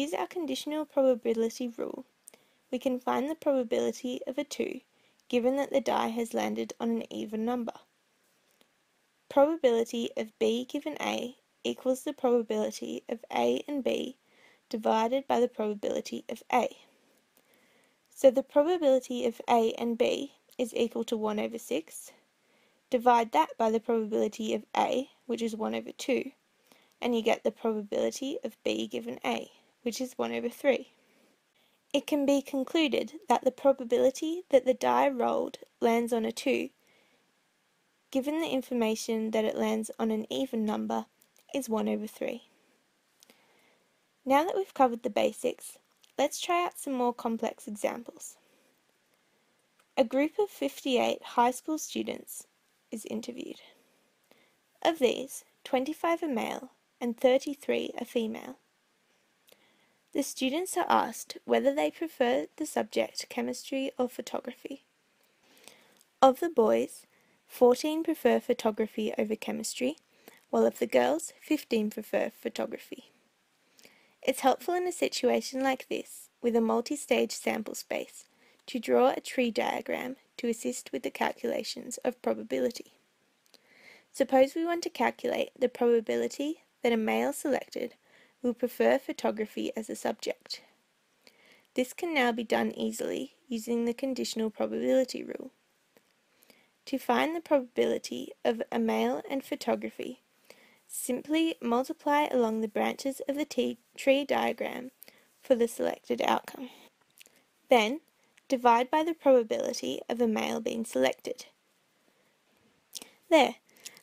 use our conditional probability rule, we can find the probability of a 2 given that the die has landed on an even number. Probability of B given A equals the probability of A and B divided by the probability of A. So the probability of A and B is equal to 1 over 6. Divide that by the probability of A, which is 1 over 2, and you get the probability of B given A, which is 1 over 3. It can be concluded that the probability that the die rolled lands on a 2, given the information that it lands on an even number, is 1 over 3. Now that we've covered the basics, let's try out some more complex examples. A group of 58 high school students is interviewed. Of these, 25 are male and 33 are female. The students are asked whether they prefer the subject chemistry or photography. Of the boys, 14 prefer photography over chemistry, while of the girls, 15 prefer photography. It's helpful in a situation like this, with a multi-stage sample space, to draw a tree diagram to assist with the calculations of probability. Suppose we want to calculate the probability that a male selected will prefer photography as a subject. This can now be done easily using the conditional probability rule. To find the probability of a male and photography, simply multiply along the branches of the tree diagram for the selected outcome. Then, divide by the probability of a male being selected. There,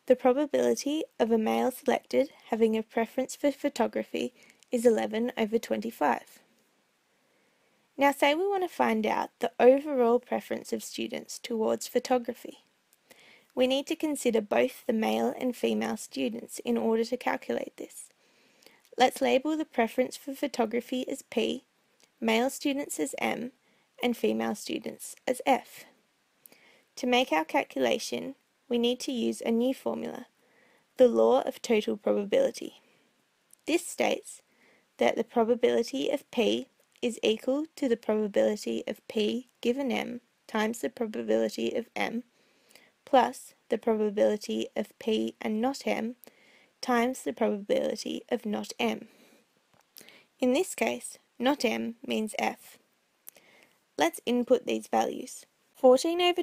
the probability of a male selected having a preference for photography is 11 over 25. Now say we want to find out the overall preference of students towards photography. We need to consider both the male and female students in order to calculate this. Let's label the preference for photography as P, male students as M, and female students as F. To make our calculation, we need to use a new formula, the law of total probability. This states that the probability of P is equal to the probability of P given M times the probability of M plus the probability of P and not M times the probability of not M. In this case, not M means F. Let's input these values. 14 over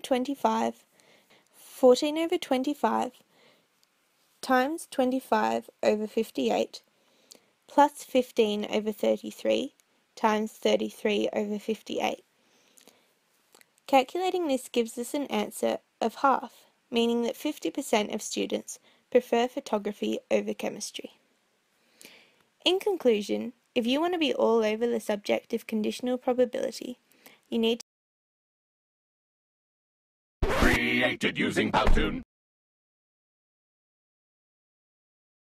25 times 25 over 58 plus 15 over 33 times 33 over 58. Calculating this gives us an answer of half, meaning that 50% of students prefer photography over chemistry. In conclusion, if you want to be all over the subject of conditional probability, you need to created using Powtoon.